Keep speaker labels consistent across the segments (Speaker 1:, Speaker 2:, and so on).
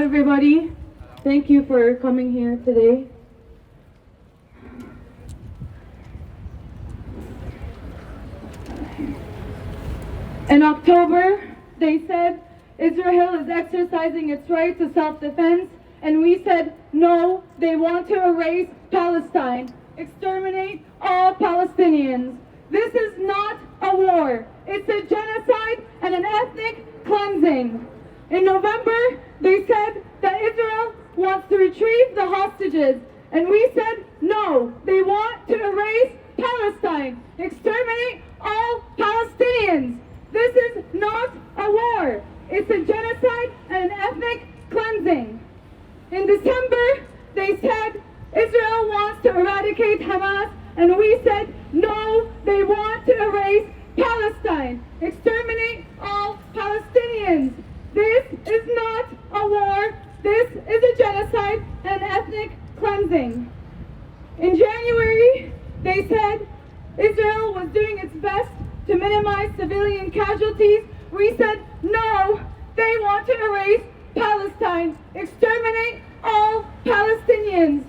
Speaker 1: everybody. Thank you for coming here today. In October, they said Israel is exercising its right to self-defense, and we said, no, they want to erase Palestine, exterminate all Palestinians. This is not a war. It's a genocide and an ethnic cleansing. In November, they said that Israel wants to retrieve the hostages, and we said, no, they want to erase Palestine, exterminate all Palestinians. This is not a war. It's a genocide and an ethnic cleansing. In December, they said Israel wants to eradicate Hamas, and we said, no, they want to erase Palestine, exterminate all Palestinians. This is not a war. This is a genocide and ethnic cleansing. In January, they said Israel was doing its best to minimize civilian casualties. We said, no, they want to erase Palestine, exterminate all Palestinians.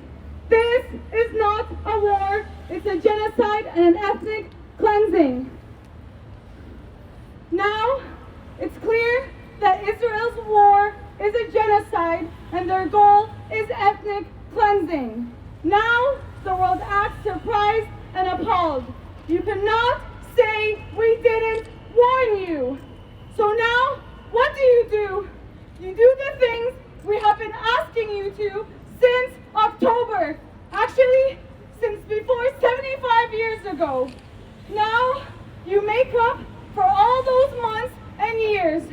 Speaker 1: This is not a war. It's a genocide and an ethnic cleansing. Now, it's clear that Israel's war is a genocide and their goal is ethnic cleansing. Now, the world acts surprised and appalled. You cannot say we didn't warn you. So now, what do? You do the things we have been asking you to since October. Actually, since before 75 years ago. Now, you make up for all those months and years.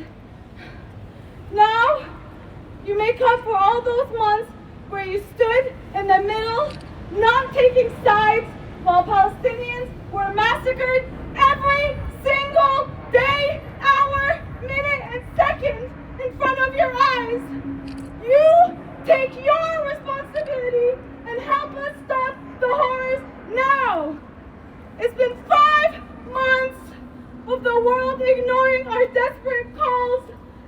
Speaker 1: Now, you make up for all those months where you stood in the middle, not taking sides, while Palestinians were massacred every single day, hour, minute, and second in front of your eyes. You take your responsibility and help us stop the horrors now. It's been 5 months of the world ignoring our desperate calls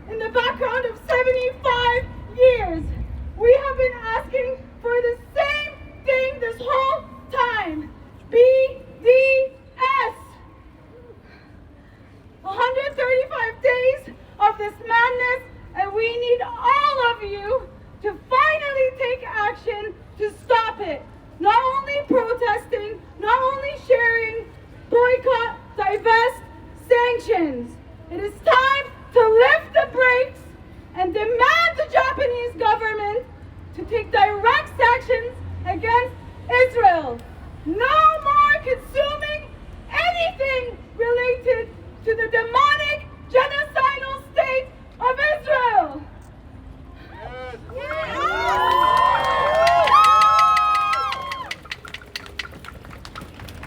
Speaker 1: in the background of 75 years. We have been asking for the same thing this whole time. BDS. 135 days of this madness, and we need all of you to finally take action to stop it. Not only protesting, not only sharing, boycott, divest, sanctions. It is time to lift the brakes and demand the Japanese government to take direct actions against Israel. No more consuming anything related to the demonic genocidal state of Israel.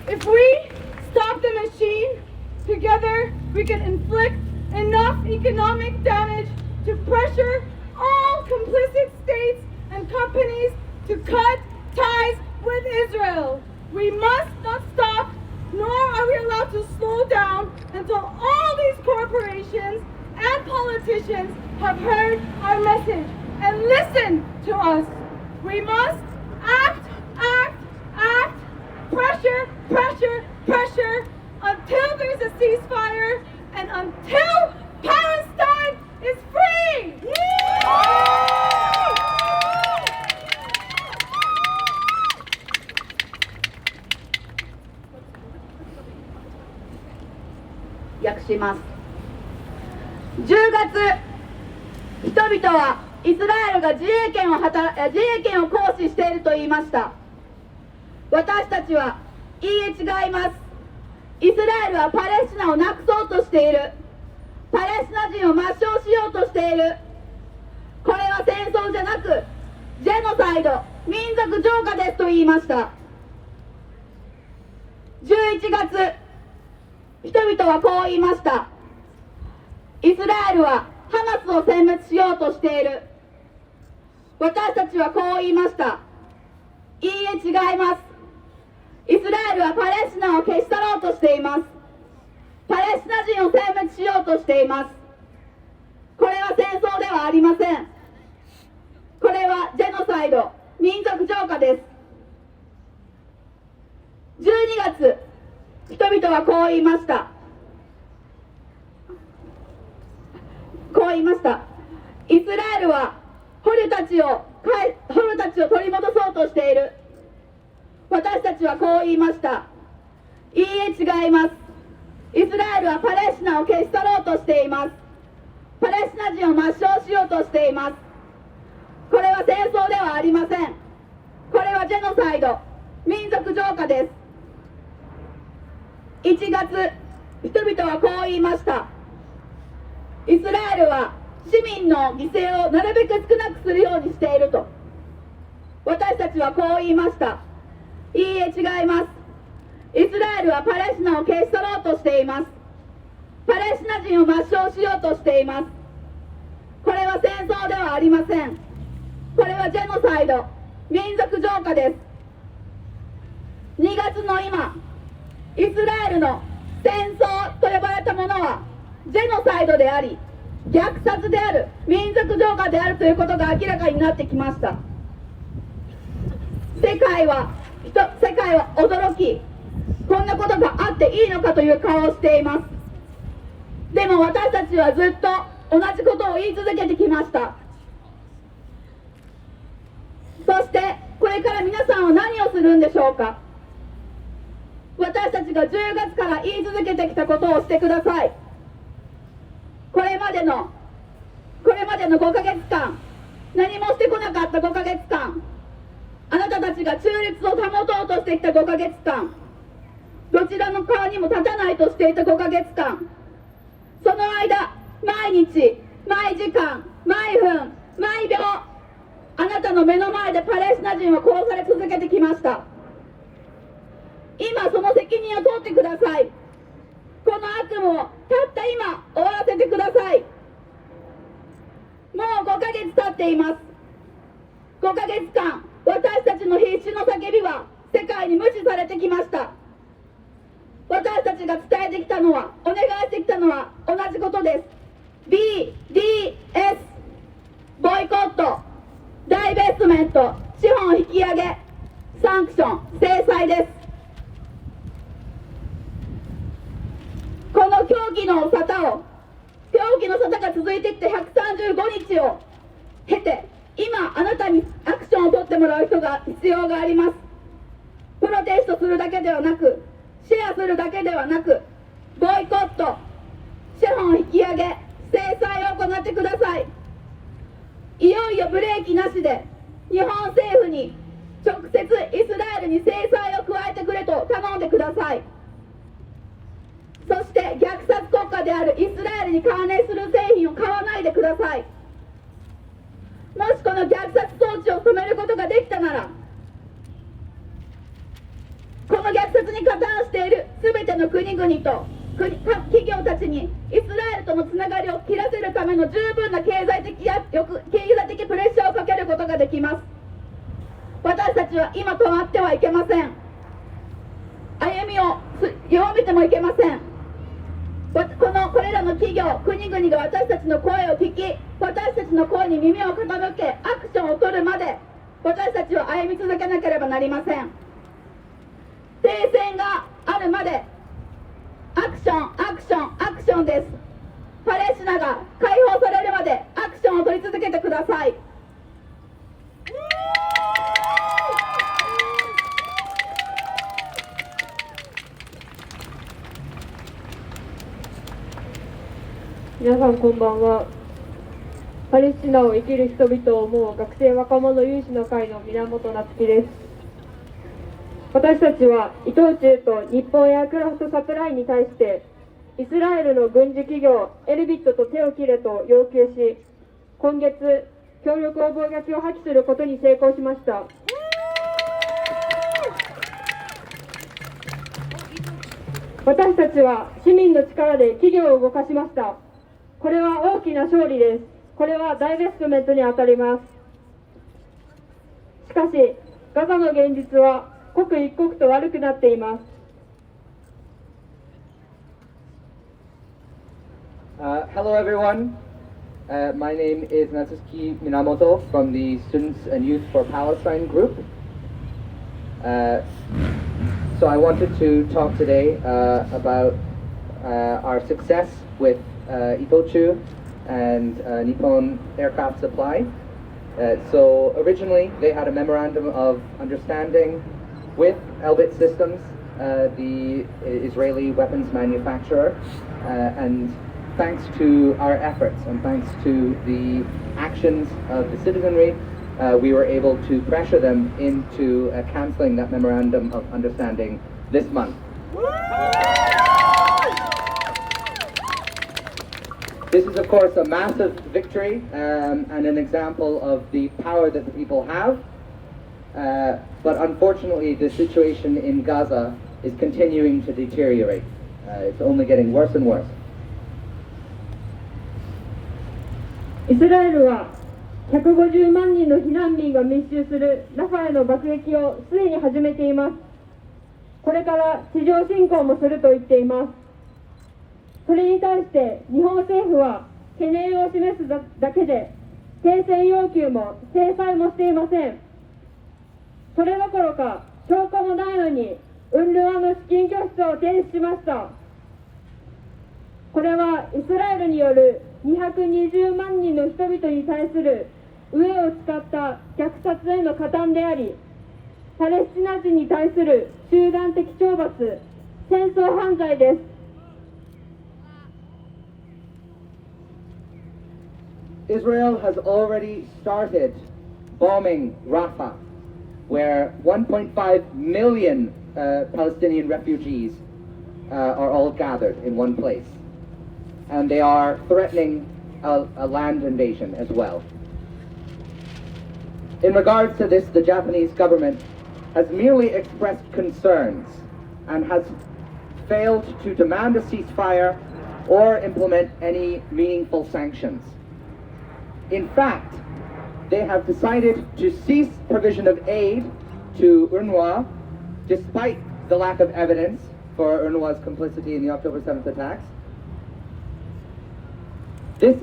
Speaker 1: If we stop the machine, together we can inflict enough economic damage to pressure all complicit states and companies to cut ties with Israel. We must not stop, nor are we allowed to slow down until all these corporations and politicians have heard our message and listen to us. We must act, pressure, until there's a ceasefire and until Palestine is free!訳します。10月、人々はイスラエルが自衛権を行使していると言いました。私たちは、いいえ違います。イスラエルはパレスチナをなくそうとしている。パレスチナ人を抹消しようとしている。これは戦争じゃなく、ジェノサイド、民族浄化ですと言いました。11月、人々はこう言いました。イスラエルはハマスを殲滅しようとしている。私たちはこう言いました。いいえ違います。イスラエルはパレスチナを消し去ろうとしています。パレスチナ人を殲滅しようとしています。これは戦争ではありません。
Speaker 2: れはジェノサイド、民族浄化です。12月、人々はこう言いました。イスラエルは捕虜たちを取り戻そうとしている。私たちはこう言いました。いいえ、違います。イスラエルはパレスチナを消し去ろうとしています。パレスチナ人を抹消しようとしています。これは戦争ではありません。これはジェノサイド、民族浄化です。1月、人々はこう言いました。イスラエルは市民の犠牲をなるべく少なくするようにしていると。私たちはこう言いました。いいえ、違います。イスラエルはパレスチナを消し去ろうとしています。パレスチナ人を抹消しようとしています。これは戦争ではありません。これはジェノサイド、民族浄化です。2月の今、イスラエルの戦争と呼ばれたものはジェノサイドであり、虐殺である、民族浄化であるということが明らかになってきました。世界は驚き、こんなことがあっていいのかという顔をしています。でも私たちはずっと同じことを言い続けてきました。そしてこれから皆さんは何をするんでしょうか。私たちが10月から言い続けてきたことをしてください。これまでの5ヶ月間、何もしてこなかった5ヶ月間、あなたたちが中立を保とうとしてきた5ヶ月間、どちらの側にも立たないとしていた5ヶ月間、その間、毎日、毎時間、毎分、毎秒、あなたの目の前でパレスチナ人は殺され続けてきました。今その責任を取ってください。この悪夢をたった今終わらせてください。もう5ヶ月経っています。5ヶ月間、私たちの必死の叫びは世界に無視されてきました。私たちが伝えてきたのは、お願いしてきたのは同じことです。BDS、ボイコット、ダイベストメント、資本引き上げ、サンクション、制裁です。この狂気の沙汰が続いてきて135日を経て、今あなたにアクションを取ってもらう必要があります。プロテストするだけではなく、シェアするだけではなく、ボイコット、資本引き上げ、制裁を行ってください。いよいよブレーキなしで日本政府に直接イスラエルに制裁を加えてくれと頼んでください。そして虐殺国家であるイスラエルに関連する製品を買わないでください。もしこの虐殺装置を止めることができたなら、この虐殺に加担している全ての国々と企業たちにイスラエルとのつながりを切らせるための十分な経済的プレッシャーをかけることができます。私たちは今止まってはいけません。歩みを弱めてもいけません。これらの企業、国々が私たちの声を聞き、私たちの声に耳を傾け、アクションを取るまで私たちは歩み続けなければなりません。停戦があるまでアクション、アクション、アクションです。パレスチナが解放されるまでアクションを取り続けてください。
Speaker 3: 皆さんこんばんは。パレスチナを生きる人々を思う学生若者有志の会の源夏樹です。私たちは伊藤忠と日本エアクラフトサプライに対してイスラエルの軍事企業エルビットと手を切れと要求し、今月協力応募書きを破棄することに成功しました。私たちは市民の力で企業を動かしました。これは大きな勝利です。これはダイベストメントにあたります。しかしガザの現実は刻一刻と悪くなっています。
Speaker 4: Hello everyone. My name is Natsuki Minamoto from the Students and Youth for Palestine group. So I wanted to talk today about our success with Itochu and Nippon Aircraft Supply. So originally they had a memorandum of understanding with Elbit Systems, the Israeli weapons manufacturer, and thanks to our efforts and thanks to the actions of the citizenry, we were able to pressure them into cancelling that memorandum of understanding this month. This is of course a massive victory and an example of the power that the people have, but unfortunately the situation in Gaza is continuing to deteriorate. It's only getting worse and worse.
Speaker 3: イスラエルは150万人の避難民が密集するラファへの爆撃をすでに始めています。これから地上侵攻もすると言っています。それに対して日本政府は懸念を示すだけで停戦要求も制裁もしていません。それどころか証拠もないのにUNRWAの資金拠出を停止しました。これはイスラエルによる220万人の人々に対する飢えを使った虐殺への加担であり、パレスチナ人に対する集団的懲罰、戦争犯罪です。
Speaker 4: Israel has already started bombing Rafah, where 1.5 million Palestinian refugees are all gathered in one place. And they are threatening a land invasion as well. In regards to this, the Japanese government has merely expressed concerns and has failed to demand a ceasefire or implement any meaningful sanctions. In fact, they have decided to cease provision of aid to UNRWA despite the lack of evidence for UNRWA's complicity in the October 7th attacks. This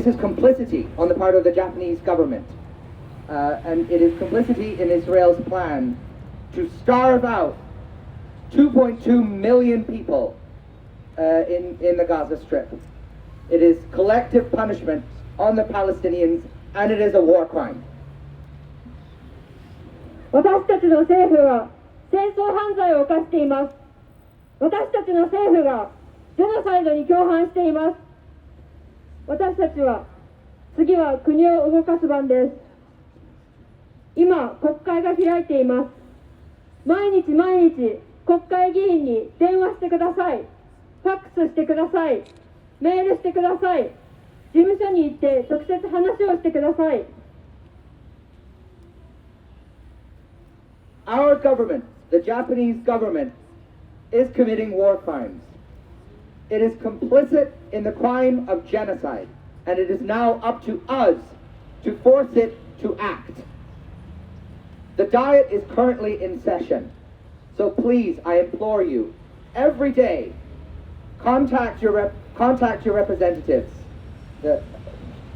Speaker 4: is complicity on the part of the Japanese government, and it is complicity in Israel's plan to starve out 2.2 million people in the Gaza Strip. It is collective punishment on the Palestinians, and it is a war crime.
Speaker 3: 私たちの政府は戦争犯罪を犯しています。私たちの政府がジェノサイドに共犯しています。私たちは次は国を動かす番です。今国会が開いています。毎日国会議員に電話してください。ファックスしてください。メールしてください。事務所に行って直接話をしてください。
Speaker 4: Our government, the Japanese government, is committing war crimes. It is complicit in the crime of genocide, and it is now up to us to force it to act. The Diet is currently in session, so please, I implore you, every day, contact your representatives.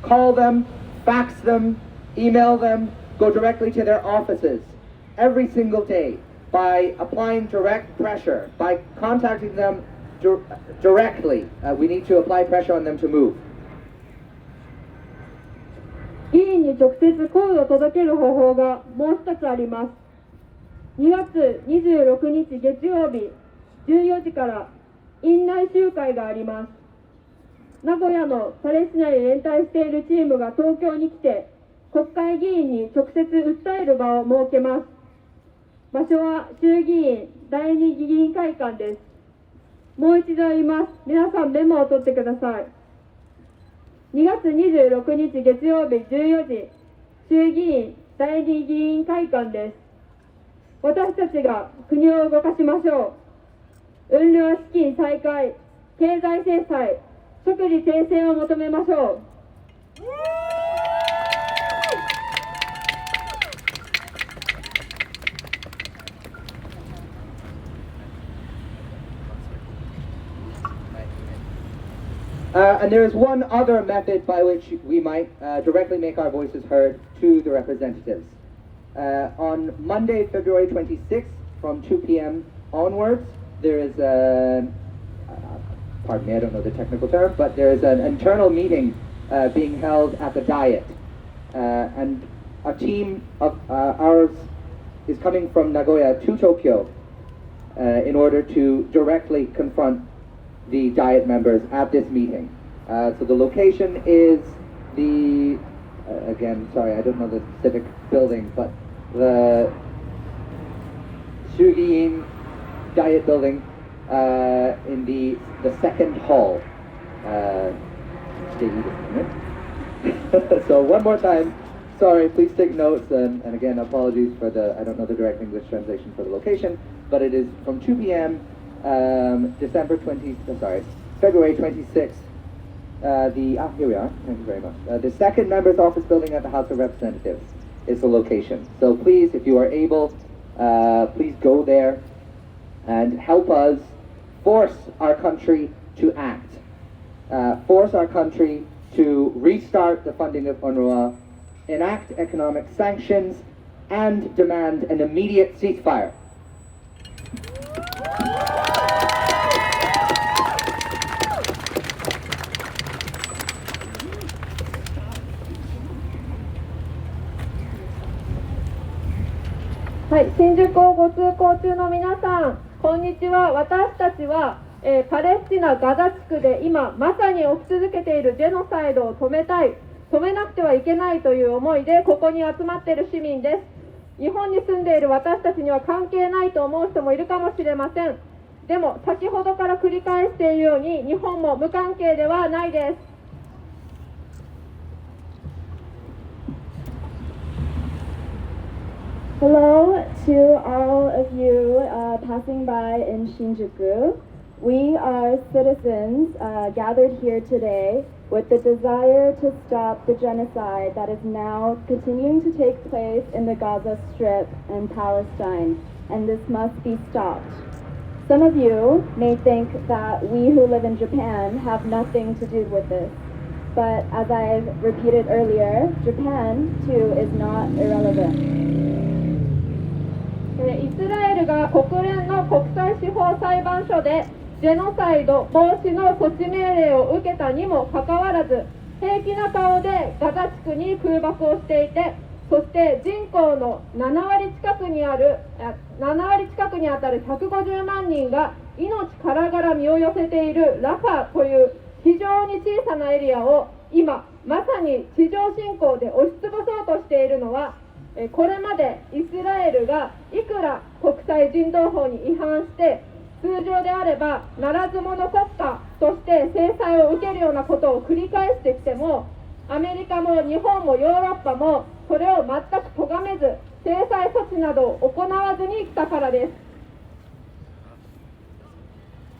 Speaker 4: Call them, fax them, email them, go directly to their offices every single day by applying direct pressure, by contacting them directly. We need to apply pressure on them to move.
Speaker 3: 議員に直接声を届ける方法がもう一つあります。2月26日月曜日14時から院内集会があります。名古屋のパレスチナに連帯しているチームが東京に来て国会議員に直接訴える場を設けます。場所は衆議院第二議員会館です。もう一度言います。皆さんメモを取ってください。2月26日月曜日14時、衆議院第二議員会館です。私たちが国を動かしましょう。UNRWA資金再開、経済制裁、即時停戦を求めましょう。
Speaker 4: And there is one other method by which we might directly make our voices heard to the representatives. On Monday, February 26th, from 2 p.m. onwards, there is pardon me, I don't know the technical term, but there is an internal meeting being held at the Diet. And a team of ours is coming from Nagoya to Tokyo in order to directly confront the Diet members at this meeting. So the location is the, again, sorry, I don't know the specific building, but the Shugiin Diet building in the second hall. So one more time, sorry, please take notes, and again, apologies for the, I don't know the direct English translation for the location, but it is from 2 p.m. February 26th. Here we are, thank you very much. The second member's office building at the House of Representatives is the location. So please, if you are able, please go there and help us force our country to act. Force our country to restart the funding of UNRWA, enact economic sanctions, and demand an immediate ceasefire.
Speaker 3: Hi, 新宿をご通行中の皆さん、こんにちは。私たちは、パレスチナ・ガザ地区で今まさに起き続けているジェノサイドを止めたい、止めなくてはいけないという思いでここに集まっている市民です。日本に住んでいる私たちには関係ないと思う人もいるかもしれません。でも先ほどから繰り返しているように日本も無関係ではないです。
Speaker 5: Hello to all of you passing by in Shinjuku. We are citizens gathered here today with the desire to stop the genocide that is now continuing to take place in the Gaza Strip and Palestine, and this must be stopped. Some of you may think that we who live in Japan have nothing to do with this, but as I've repeated earlier, Japan too is not irrelevant.
Speaker 3: イスラエルが国連の国際司法裁判所でジェノサイド防止の措置命令を受けたにもかかわらず平気な顔でガザ地区に空爆をしていて、そして人口の7割近くにあたる150万人が命からがら身を寄せているラファという非常に小さなエリアを今まさに地上侵攻で押しつぶそうとしているのは、これまでイスラエルがいくら国際人道法に違反して通常であればならず者国家として制裁を受けるようなことを繰り返してきても、アメリカも日本もヨーロッパもそれを全く咎めず制裁措置などを行わずに来たからで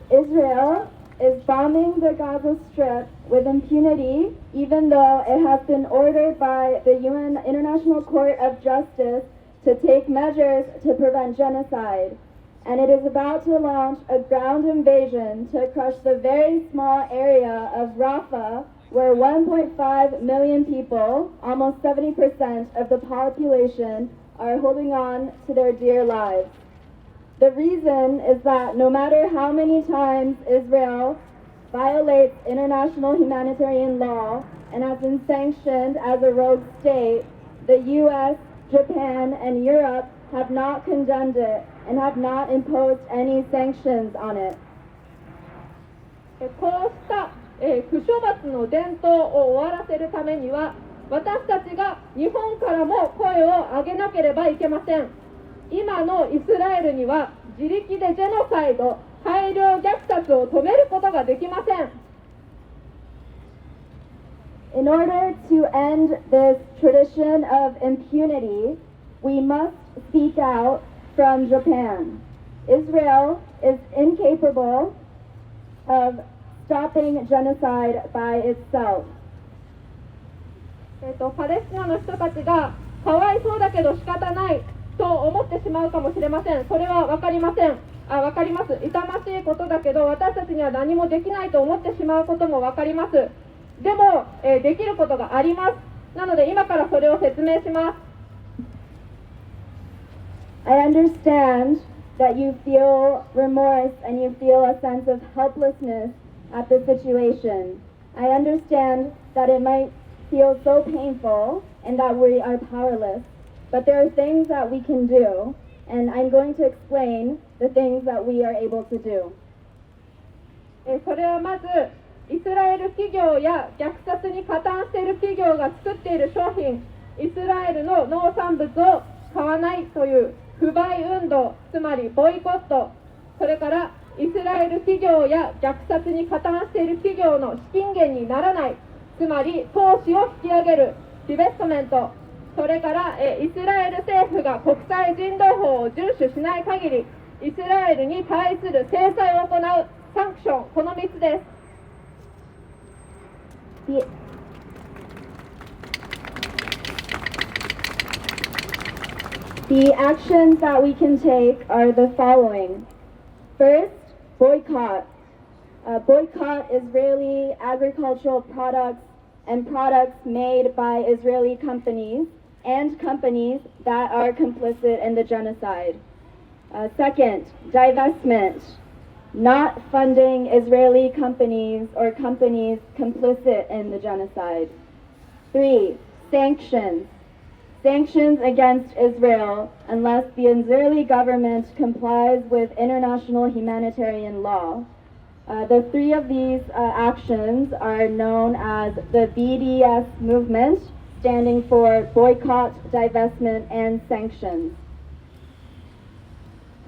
Speaker 3: す。
Speaker 5: Israel is bombing the Gaza Strip with impunity, even though it has been ordered by the UN International Court of Justice to take measures to prevent genocide. And it is about to launch a ground invasion to crush the very small area of Rafah, where 1.5 million people, almost 70% of the population, are holding on to their dear lives. The reason is that no matter how many times Israel violates international humanitarian law and has been sanctioned as a rogue state, the US, Japan, and Europe have not condemned it and have not imposed any sanctions on it.
Speaker 3: こうした不処罰の伝統を終わらせるためには私たちが日本からも声を上げなければいけません。今のイスラエルには自力でジェノサイド、大量虐殺を止めることができません。
Speaker 5: In order to end this tradition of impunity, we must speak out from Japan. Israel is incapable of stopping genocide by itself.
Speaker 3: パレスチナの人たちがかわいそうだけど仕方ないと思ってしまうかもしれません。それは分かりません。分かります。痛ましいことだけど、私たちには何もできないと思ってしまうことも分かります。でも、できることがあります。なので今からそれを説明します。
Speaker 5: I understand that you feel remorse and you feel a sense of helplessness at the situation. I understand that it might feel so painful and that we are powerless. But there are things that we can do, and I'm going to explain the things that we are able to do.
Speaker 3: それはまず、イスラエル企業や虐殺に加担している企業が作っている商品、イスラエルの農産物を買わないという不買運動、つまりボイコット、それからイスラエル企業や虐殺に加担している企業の資金源にならない、つまり投資を引き上げるディベストメント、それからイスラエル政府が国際人道法を遵守しない限り、イスラエルに対する制裁を行うサンクション、この3つです。
Speaker 5: The actions that we can take are the following. First, boycott. Boycott Israeli agricultural products and products made by Israeli companies and companies that are complicit in the genocide. Second, divestment. Not funding Israeli companies or companies complicit in the genocide. 3. Sanctions. Sanctions against Israel unless the Israeli government complies with international humanitarian law. The three of these actions are known as the BDS movement, standing for boycott, divestment, and sanctions.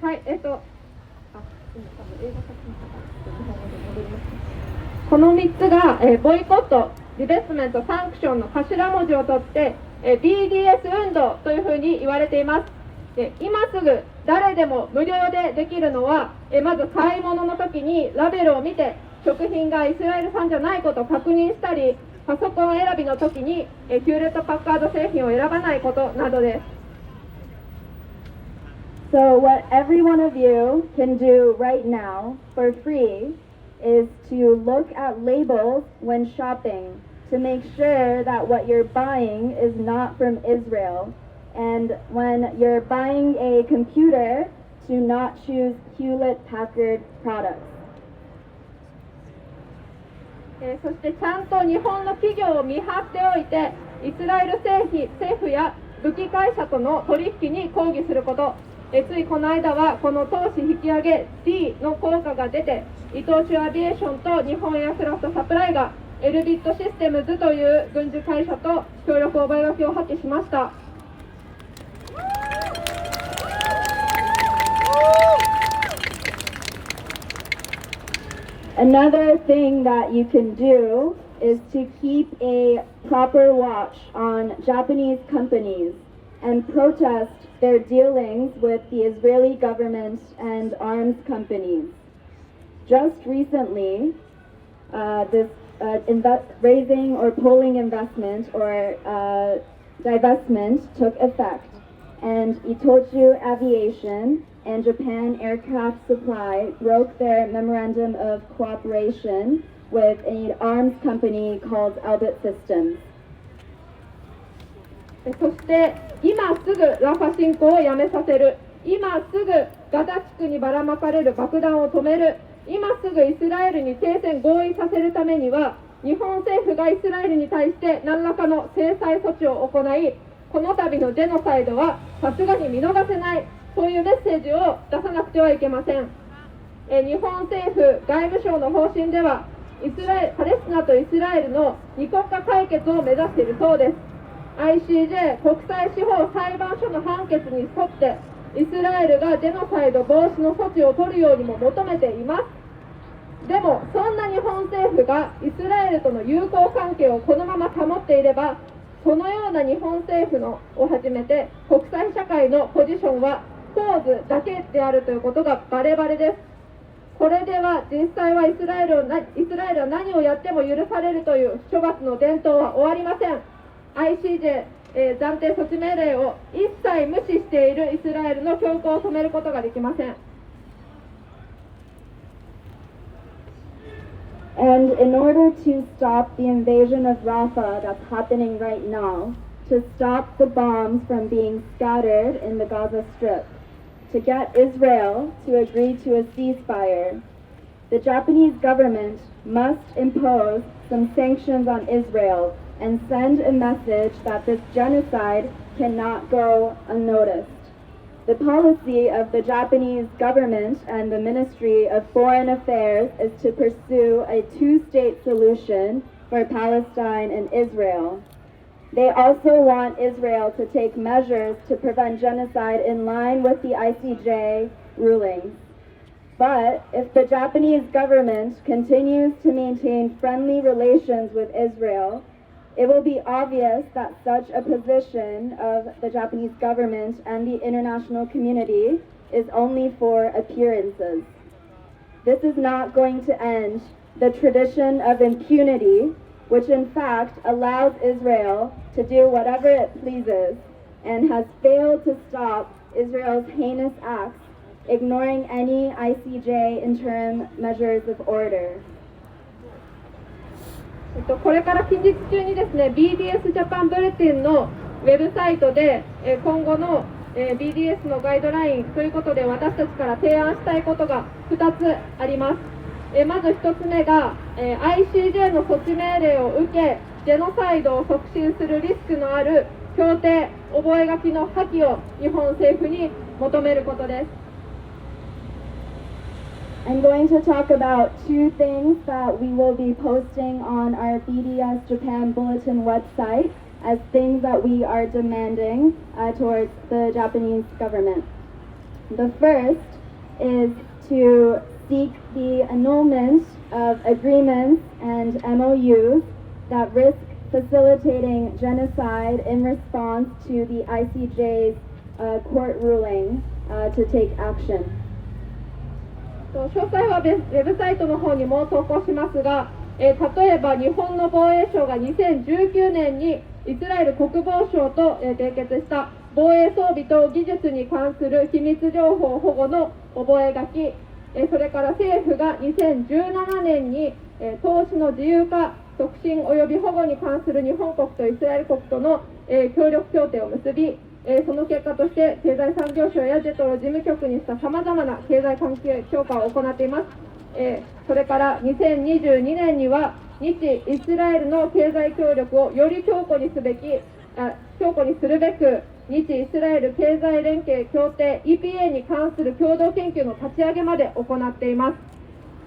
Speaker 3: はい、この3つが、ボイコット、ディベストメント、サンクションの頭文字を取って、BDS 運動というふうに言われています。今すぐ誰でも無料でできるのは、まず買い物の時にラベルを見て食品がイスラエル産じゃないことを確認したり、パソコン選びの時にヒューレット・パッカード製品を選ばないことなどです。
Speaker 5: So what every one of you can do right now for free is to look at labels when shopping to make sure that what you're buying is not from Israel. And when you're buying a computer, to not choose Hewlett-Packard products.
Speaker 3: そしてちゃんと日本の企業を見張っておいて、イスラエル政府や武器会社との取引に抗議すること。ついこの間はこの投資引き上げ D の効果が出て、伊藤忠アビエーションと日本エアクラフトサプライがエルビットシステムズという軍事会社と協力覚書を破棄しました。
Speaker 5: Another thing that you can do is to keep a proper watch on Japanese companies and protest their dealings with the Israeli government and arms companies. Just recently, this raising or pooling investment or divestment took effect, and Itochu Aviation and Japan Aircraft Supply broke their memorandum of cooperation with an arms company called Albert Systems.
Speaker 3: そして今すぐラファ侵攻をやめさせる、今すぐガザ地区にばらまかれる爆弾を止める、今すぐイスラエルに停戦合意させるためには、日本政府がイスラエルに対して何らかの制裁措置を行い、この度のジェノサイドはさすがに見逃せない、そういうメッセージを出さなくてはいけません。日本政府外務省の方針では、パレスチナとイスラエルの二国家解決を目指しているそうです。ICJ 国際司法裁判所の判決に沿ってイスラエルがジェノサイド防止の措置を取るようにも求めています。でもそんな日本政府がイスラエルとの友好関係をこのまま保っていれば、そのような日本政府のをはじめて国際社会のポジションはポーズだけであるということがバレバレです。これでは実際はイスラエルは何をやっても許されるという処罰の伝統は終わりません。ICJ、暫定措置命令を一切無視しているイスラエルの強行を止めることができません。
Speaker 5: And in order to stop the invasion of Rafah that's happening right now, to stop the bombs from being scattered in the Gaza Strip, to get Israel to agree to a ceasefire, the Japanese government must impose some sanctions on Israel and send a message that this genocide cannot go unnoticed. The policy of the Japanese government and the Ministry of Foreign Affairs is to pursue a two-state solution for Palestine and Israel. They also want Israel to take measures to prevent genocide in line with the ICJ rulings. But if the Japanese government continues to maintain friendly relations with Israel, it will be obvious that such a position of the Japanese government and the international community is only for appearances. This is not going to end the tradition of impunity, which in fact allows Israel to do whatever it pleases and has failed to stop Israel's heinous acts, ignoring any ICJ interim measures of order.
Speaker 3: これから近日中にですね、BDS ジャパンブレティンのウェブサイトで今後の BDS のガイドラインということで私たちから提案したいことが2つあります。まず1つ目が ICJ の措置命令を受けジェノサイドを促進するリスクのある協定覚書の破棄を日本政府に求めることです。
Speaker 5: I'm going to talk about two things that we will be posting on our BDS Japan Bulletin website as things that we are demanding towards the Japanese government. The first is to seek the annulment of agreements and MOUs that risk facilitating genocide in response to the ICJ's court ruling to take action.
Speaker 3: 詳細はウェブサイトの方にも投稿しますが、例えば日本の防衛省が2019年にイスラエル国防省と締結した防衛装備と技術に関する秘密情報保護の覚書、それから政府が2017年に投資の自由化促進及び保護に関する日本国とイスラエル国との協力協定を結び、その結果として経済産業省やジェトロ事務局にしたさまざまな経済関係強化を行っています。それから2022年には日イスラエルの経済協力をより強固にするべく日イスラエル経済連携協定 EPA に関する共同研究の立ち上げまで行っています。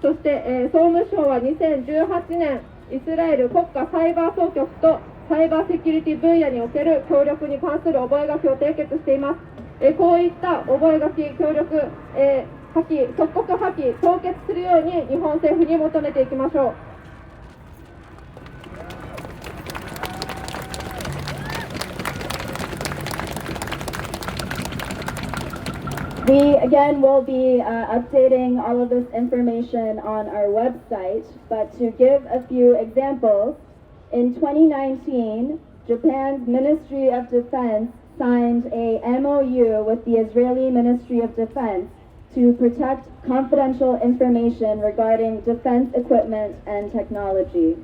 Speaker 3: そして、総務省は2018年イスラエル国家サイバー総局とサイバーセキュリティ分野における協力に関する覚書を締結しています。こういった覚書協力、即刻破棄凍結するように日本政府に求めていきましょう。
Speaker 5: We again will be updating all of this information on our website, but to give a few examples, in 2019, Japan's Ministry of Defense signed a MOU with the Israeli Ministry of Defense to protect confidential information regarding defense equipment and technology.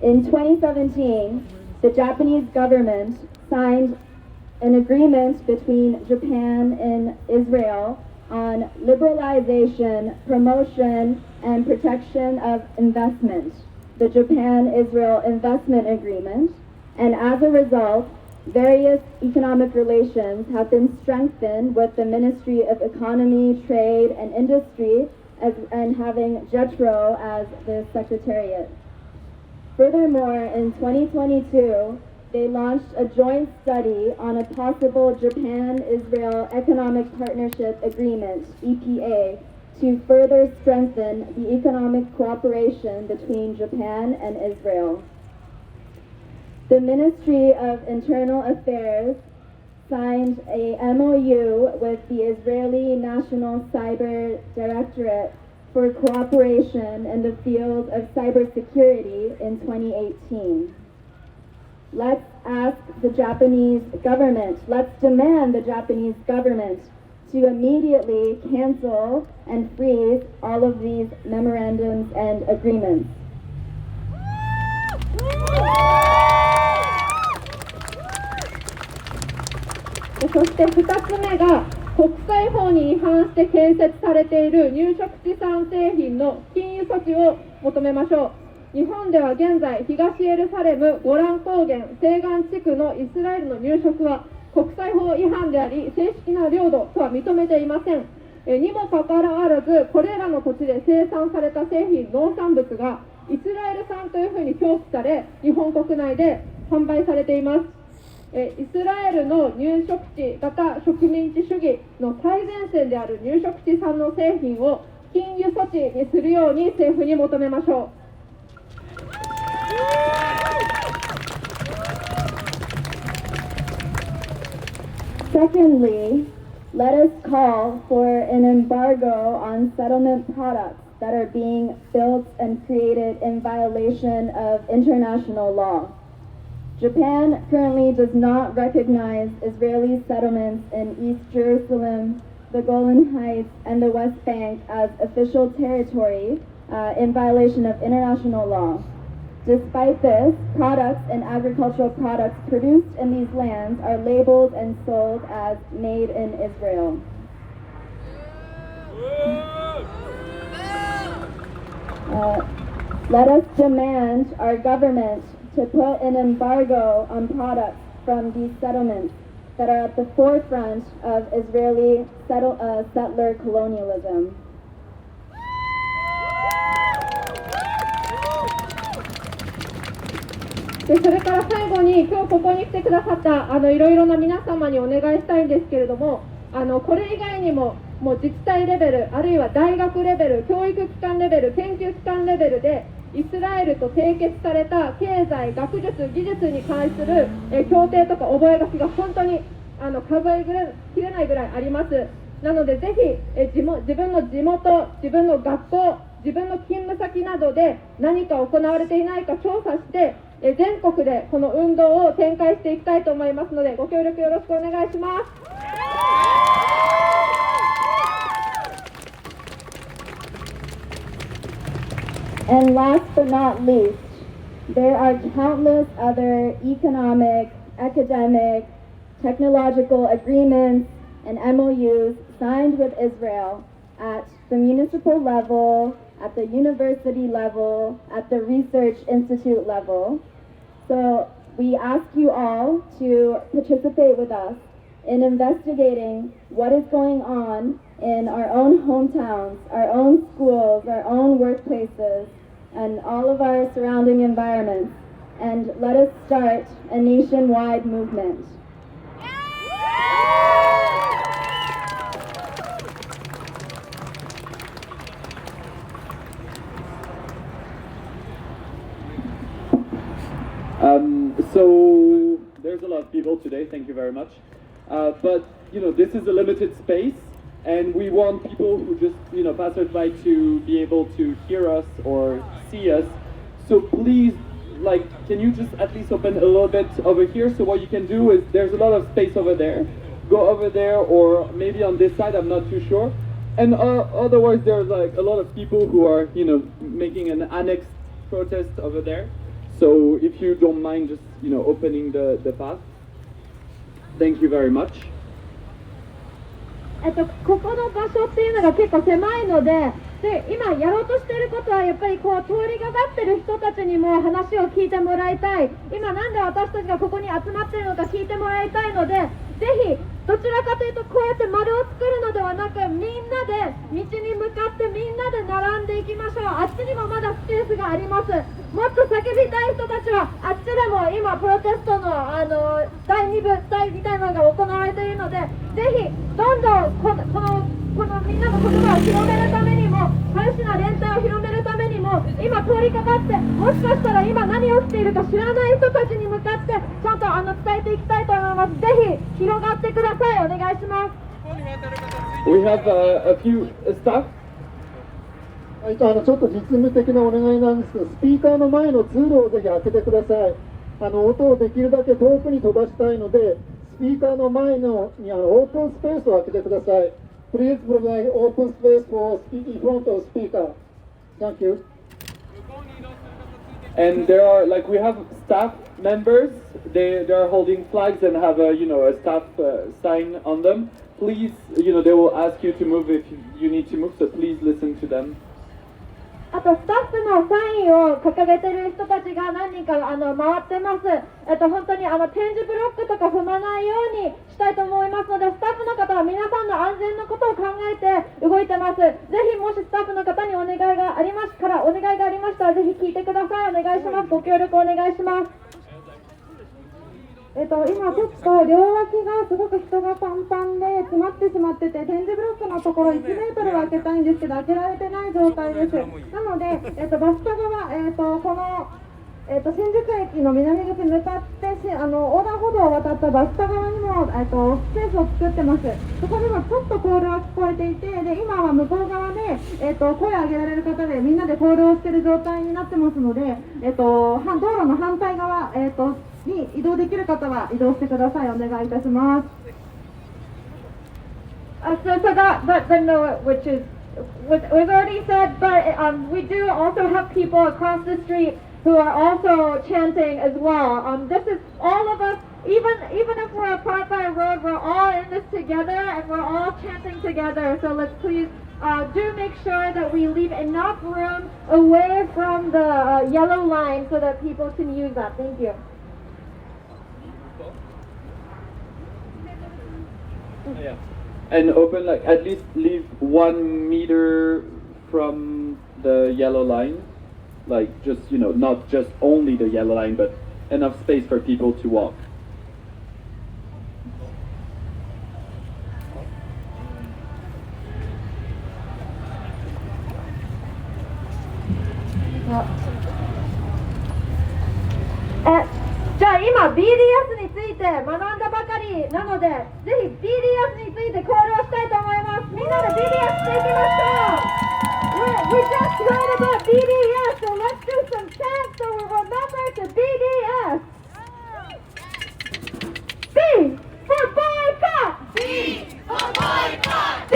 Speaker 5: In 2017, the Japanese government signed an agreement between Japan and Israel on liberalization, promotion, and protection of investment, the Japan-Israel Investment Agreement, and as a result, various economic relations have been strengthened with the Ministry of Economy, Trade, and Industry and having JETRO as the secretariat. Furthermore, in 2022, they launched a joint study on a possible Japan-Israel Economic Partnership Agreement, EPA, to further strengthen the economic cooperation between Japan and Israel. The Ministry of Internal Affairs signed a MOU with the Israeli National Cyber Directorate for cooperation in the field of cybersecurity in 2018. Let's ask the Japanese government, let's demand the Japanese government to immediately cancel and freeze all of these memorandums and agreements.
Speaker 3: そして2つ目が国際法に違反して建設されている入植地産製品の禁輸措置を求めましょう。日本では現在、東エルサレム、ゴラン高原、西岸地区のイスラエルの入植は国際法違反であり、正式な領土とは認めていません。にもかかわらず、これらの土地で生産された製品、農産物がイスラエル産というふうに表記され、日本国内で販売されています。イスラエルの入植地型植民地主義の最前線である入植地産の製品を禁輸措置にするように政府に求めましょう。
Speaker 5: Secondly, let us call for an embargo on settlement products that are being built and created in violation of international law. Japan currently does not recognize Israeli settlements in East Jerusalem, the Golan Heights, and the West Bank as official territory in violation of international law. Despite this, products and agricultural products produced in these lands are labeled and sold as made in Israel. Let us demand our government to put an embargo on products from these settlements that are at the forefront of Israeli settler colonialism.
Speaker 3: でそれから最後に今日ここに来てくださったいろいろな皆様にお願いしたいんですけれども、これ以外にももう自治体レベル、あるいは大学レベル、教育機関レベル、研究機関レベルでイスラエルと締結された経済、学術、技術に関する協定とか覚書が本当に数えきれないぐらいあります。なのでぜひ自分の地元、自分の学校、自分の勤務先などで何か行われていないか調査して全国でこの運動を展開していきたいと思いますのでご協力よろしくお願いします。
Speaker 5: And last but not least, there are countless other economic, academic, technological agreements and MOUs signed with Israel at the municipal level, at the university level, at the research institute level. So we ask you all to participate with us in investigating what is going on in our own hometowns, our own schools, our own workplaces, and all of our surrounding environments. And let us start a nationwide movement.
Speaker 6: So there's a lot of people today, thank you very much. But this is a limited space and we want people who just passersby to be able to hear us or see us. So please, can you just at least open a little bit over here? So what you can do is there's a lot of space over there. Go over there or maybe on this side, I'm not too sure. And otherwise there's a lot of people who are making an annex protest over there. So if you don't mind just opening the path. Thank you very much.
Speaker 3: ここの場所っていうのが結構狭いので、今やろうとしていることはやっぱり通りがかってる人たちにも話を聞いてもらいたい。今なんで私たちがここに集まっているのか聞いてもらいたいので、ぜひどちらかというとこうやって丸を作るのではなく、みんなで道に向かってみんなで並んでいきましょう。あっちにもまだスペースがあります。もっと叫びたい人たちはあっちでも今プロテストの第2部隊みたいなのが行われているので、ぜひどんどんこのみんなの言葉を広めるためにも、パレスチナ連帯を広めるためにも、今通りかかってもしかしたら今何をしているか知らない人たちに向かってちゃんと伝えていきたいと思います。ぜひ広がってください。お願いします。
Speaker 6: We have a few staff.
Speaker 7: ちょっと実務的なお願いなんですけど、スピーカーの前の通路をぜひ開けてください。音をできるだけ遠くに飛ばしたいので、ススピーカーの前のにオープンスペースを空けてください。Please provide open space for speaking in front of speaker. Thank you.
Speaker 6: And there are, like, we have staff members. They are holding flags and have a staff sign on them. Please, they will ask you to move if you need to move. So please listen to them.
Speaker 3: あとスタッフのサインを掲げてる人たちが何人か回ってます。本当に点字ブロックとか踏まないようにしたいと思いますので、スタッフの方は皆さんの安全のことを考えて動いてます。ぜひもしスタッフの方にお願いがありましたら、ぜひ聞いてください。お願いします。ご協力お願いします。今ちょっと両脇がすごく人がパンパンで詰まってしまってて、点字ブロックのところ1メートルは開けたいんですけど、開けられてない状態です。なので、バスタ側、この、新宿駅の南口に向かって横断歩道を渡ったバスタ側にも、スペースを作ってます。そこにもちょっとコールは聞こえていて、で今は向こう側で、声を上げられる方でみんなでコールをしている状態になってますので、道路の反対側、に移動できる方は移動してください。お願いいたします。So that note, which was already said, but we do also have people across the street who are also chanting as well. This is all of us, even if we're apart by a road, we're all in this together and we're all chanting together. So let's please do make sure that we leave enough room away from the yellow line so that people can use that. Thank you.
Speaker 6: Yeah. And open, like, at least leave 1 meter from the yellow line. Like, just, not just only the yellow line, but enough space for people to walk.
Speaker 3: Yeah. じゃあ今 BDS について学んだばかりなので、ぜひ BDS についてコールをしたいと思います。みんなで BDS していきましょう。We just heard about BDS, so let's do some chants so we remember to BDS. B for boycott. B for boycott. D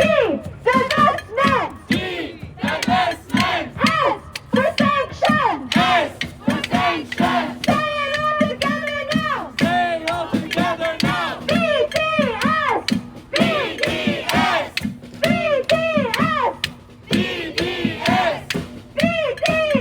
Speaker 3: divestment. D divestment. S for sanction. S for sanction. BDS!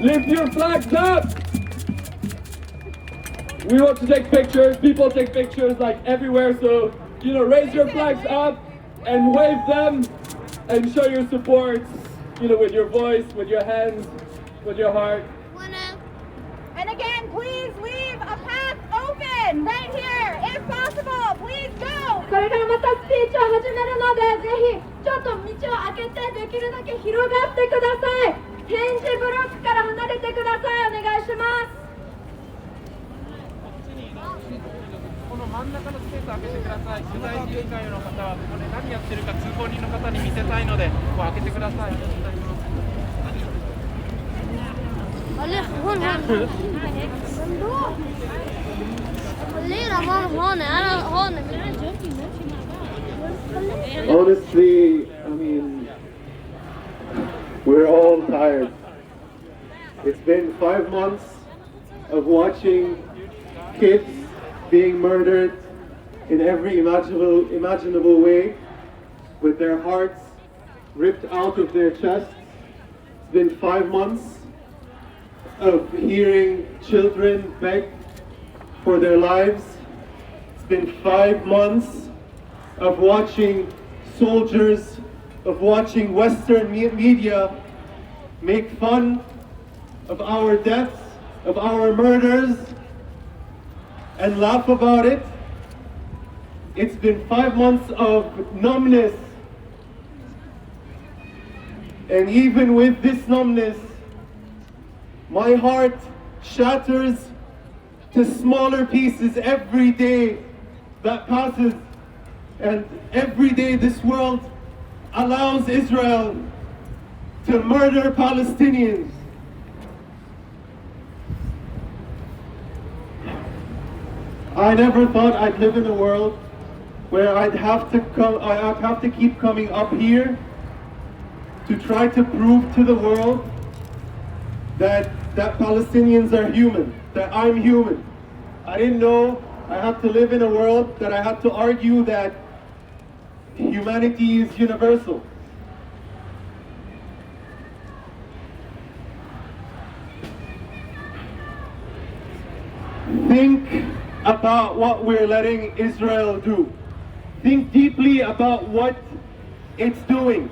Speaker 6: Lift your flags up! We want to take pictures. People take pictures like everywhere, so raise your flags up and wave them and show your support, with your voice, with your hands, with your heart.
Speaker 2: And again, please leave a path open right here. If possible, please go.
Speaker 3: これからまたスピーチを始めるので、ぜひちょっと道を開けてできるだけ広がってください。点字ブロックから離れてください。お願いします。
Speaker 8: この真ん中のスペースを開けてください。取材自衛隊の方はここで何やってるか通行人の方に見せたいので、ここ開けてください。ありがとうございます。
Speaker 9: Honestly, I mean, we're all tired. It's been 5 months of watching kids being murdered in every imaginable way, with their hearts ripped out of their chests. It's been 5 months of hearing children beg for their lives. It's been 5 months of watching soldiers, of watching Western media make fun of our deaths, of our murders, and laugh about it. It's been 5 months of numbness. And even with this numbness, my heart shatters to smaller pieces every day that passes. And every day this world allows Israel to murder Palestinians. I never thought I'd live in a world where I'd have to keep coming up here to try to prove to the world that Palestinians are human, that I'm human. I didn't know I had to live in a world that I had to argue that humanity is universal. Think about what we're letting Israel do. Think deeply about what it's doing.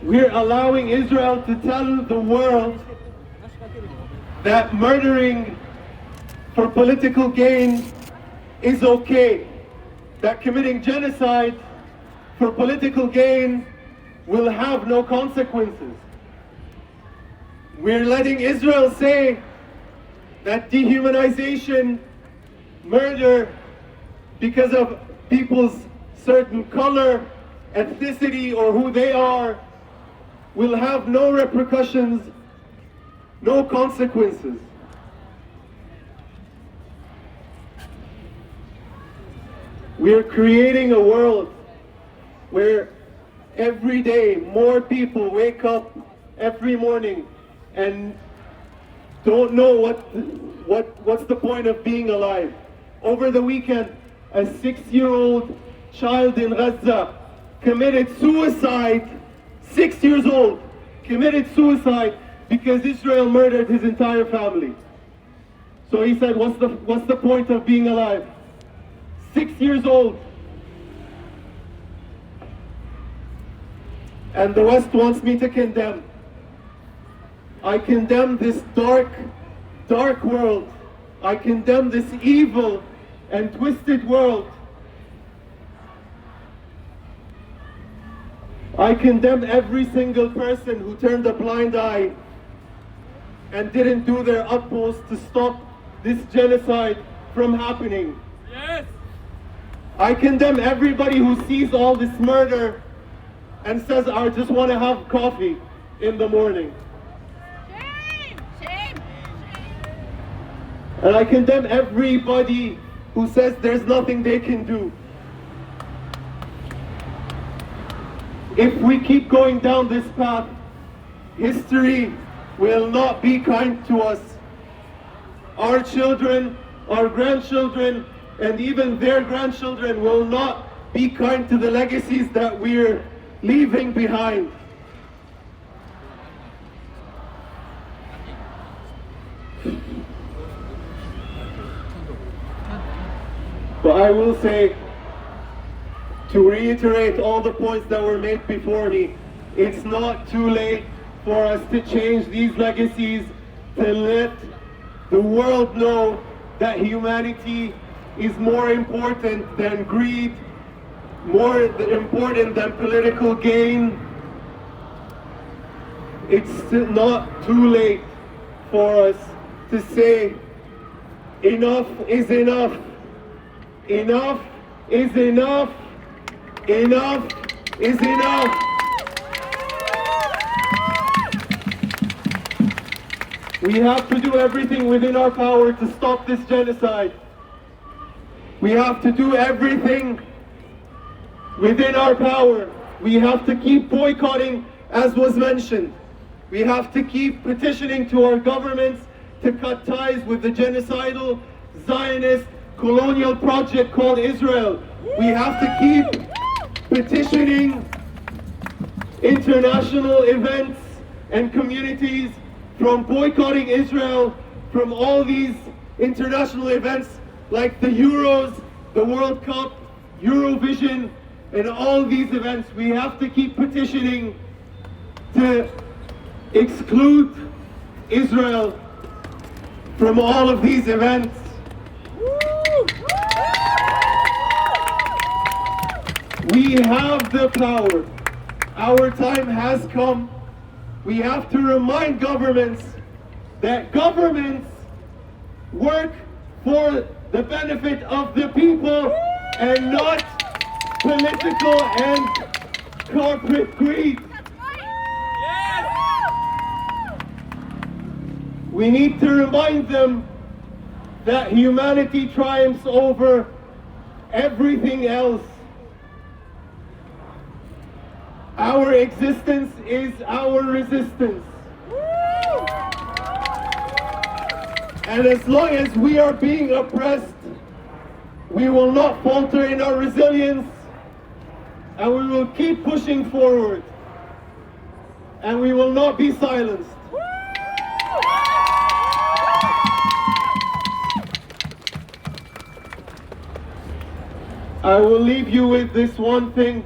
Speaker 9: We're allowing Israel to tell the world that murdering for political gain is okay, that committing genocide for political gain will have no consequences. We're letting Israel say that dehumanization, murder because of people's certain color, ethnicity, or who they are will have no repercussions, no consequences. We are creating a world where every day more people wake up every morning and don't know what's the point of being alive. Over the weekend, a 6-year-old child in Gaza committed suicide. 6 years old, committed suicide because Israel murdered his entire family. So he said, what's the point of being alive? 6 years old. And the West wants me to condemn. I condemn this dark, dark world. I condemn this evil and twisted world. I condemn every single person who turned a blind eye and didn't do their utmost to stop this genocide from happening.
Speaker 6: Yes!
Speaker 9: I condemn everybody who sees all this murder and says, I just want to have coffee in the morning.
Speaker 2: Shame! Shame!
Speaker 9: And I condemn everybody who says there's nothing they can do. If we keep going down this path, history will not be kind to us. Our children, our grandchildren, and even their grandchildren will not be kind to the legacies that we're leaving behind. I will say, to reiterate all the points that were made before me, it's not too late for us to change these legacies, to let the world know that humanity is more important than greed, more important than political gain. It's not too late for us to say, enough is enough. Enough is enough. Enough is enough. We have to do everything within our power to stop this genocide. We have to do everything within our power. We have to keep boycotting, as was mentioned. We have to keep petitioning to our governments to cut ties with the genocidal, Zionist, colonial project called Israel. We have to keep petitioning international events and communities from boycotting Israel from all these international events like the Euros, the World Cup, Eurovision, and all these events. We have to keep petitioning to exclude Israel from all of these events. We have the power. Our time has come. We have to remind governments that governments work for the benefit of the people and not political and corporate greed. We need to remind them that humanity triumphs over everything else. Our existence is our resistance. And as long as we are being oppressed, we will not falter in our resilience, and we will keep pushing forward, and we will not be silenced. I will leave you with this one thing.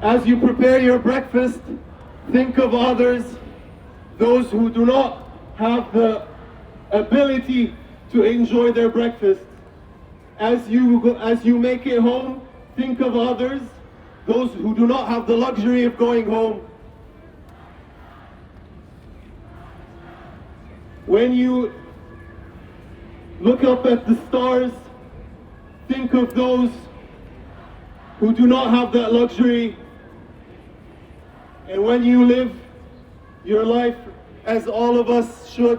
Speaker 9: As you prepare your breakfast, think of others, those who do not have the ability to enjoy their breakfast. As you make it home, think of others, those who do not have the luxury of going home. When you look up at the stars, think of those who do not have that luxury. And when you live your life as all of us should,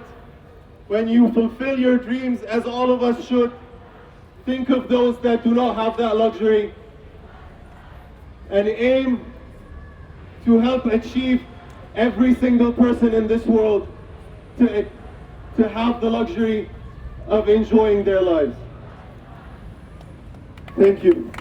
Speaker 9: when you fulfill your dreams as all of us should, think of those that do not have that luxury and aim to help achieve every single person in this world to have the luxury of enjoying their lives. Thank you.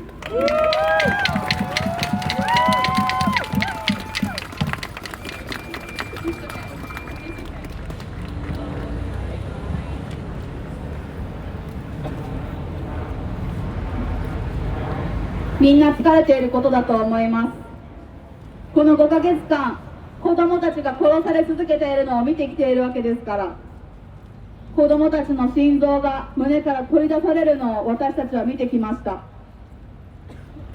Speaker 2: みんな疲れていることだと思います。この5ヶ月間、子どもたちが殺され続けているのを見てきているわけですから、子どもたちの心臓が胸から取り出されるのを私たちは見てきました。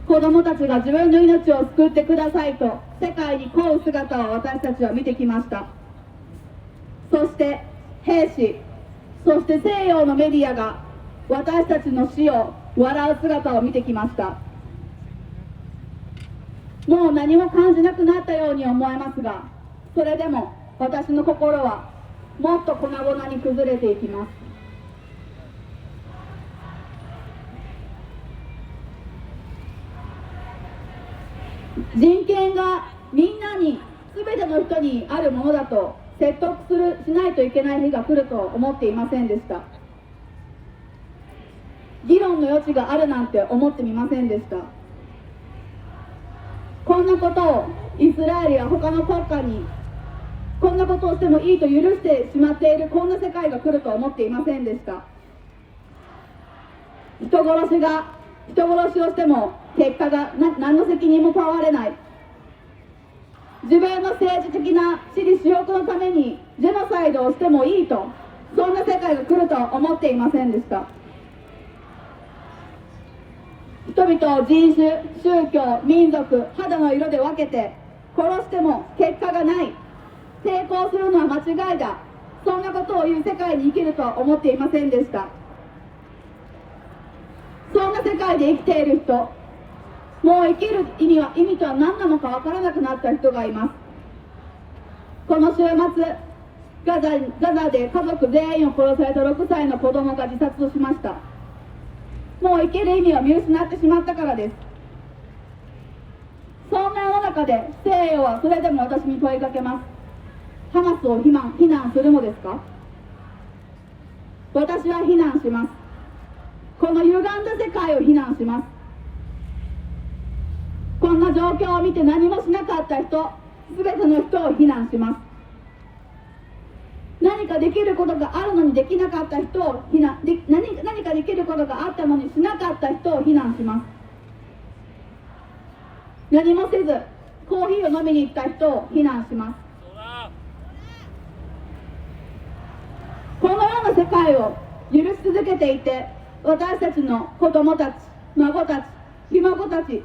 Speaker 2: 子どもたちが自分の命を救ってくださいと世界に請う姿を私たちは見てきました。そして兵士、そして西洋のメディアが私たちの死を笑う姿を見てきました。もう何も感じなくなったように思えますが、それでも私の心はもっと粉々に崩れていきます。人権がみんなに、全ての人にあるものだと説得しないといけない日が来ると思っていませんでした。議論の余地があるなんて思ってみませんでした。こんなことをイスラエルや他の国家にこんなことをしてもいいと許してしまっているこんな世界が来るとは思っていませんでした。人殺しをしても結果が何の責任も問われない。自分の政治的な私利私欲のためにジェノサイドをしてもいいと、そんな世界が来るとは思っていませんでした。人々を人種、宗教、民族、肌の色で分けて殺しても結果がない、抵抗するのは間違いだ、そんなことを言う世界に生きるとは思っていませんでした。そんな世界で生きている人、もう生きる意味とは何なのか分からなくなった人がいます。この週末、ガザで家族全員を殺された6歳の子供が自殺をしました。もう生きる意味を見失ってしまったからです。そんな世の中で西洋はそれでも私に問いかけます。ハマスを非難するのですか？私は非難します。この歪んだ世界を非難します。こんな状況を見て何もしなかった人、すべての人を非難します。何かできることがあるのにできなかった人を何かできることがあったのにしなかった人を非難します。何もせずコーヒーを飲みに行った人を非難します。このような世界を許し続けていて、私たちの子供たち、孫たち、ひ孫たち、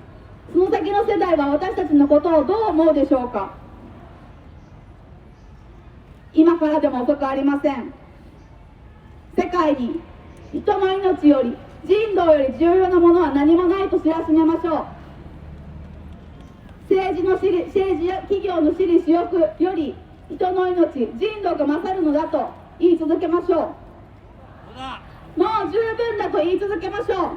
Speaker 2: その先の世代は私たちのことをどう思うでしょうか。今からでも遅くありません。世界に人の命より、人道より重要なものは何もないと知らしめましょう。政治や企業の私利私欲より人の命、人道が勝るのだと言い続けましょう。もう十分だと言い続けましょ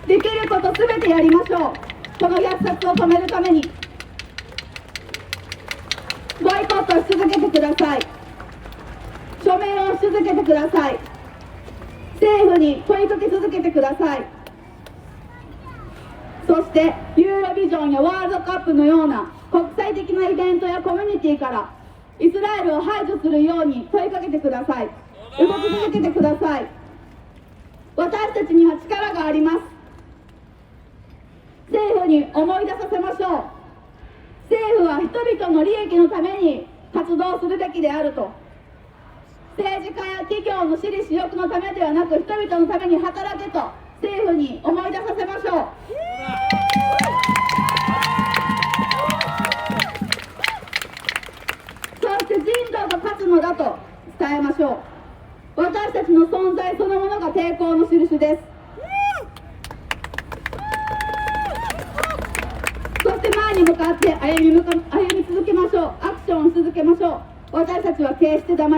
Speaker 2: う。できることすべてやりましょう。この虐殺を止めるためにボイコットし続けてください。署名をし続けてください。政府に問いかけ続けてください。そしてユーロビジョンやワールドカップのような国際的なイベントやコミュニティからイスラエルを排除するように問いかけてください。動き続けてください。私たちには力があります。政府に思い出させましょう。政府は人々の利益のために活動するべきであると。政治家や企業の私利私欲のためではなく、人々のために働けと政府に思い出させましょう。そして人道が勝つのだと伝えましょう。私たちの存在そのものが抵抗の印です。そして前に向かって歩み続けましょう。アクションをし続けましょう。私たちは決して黙り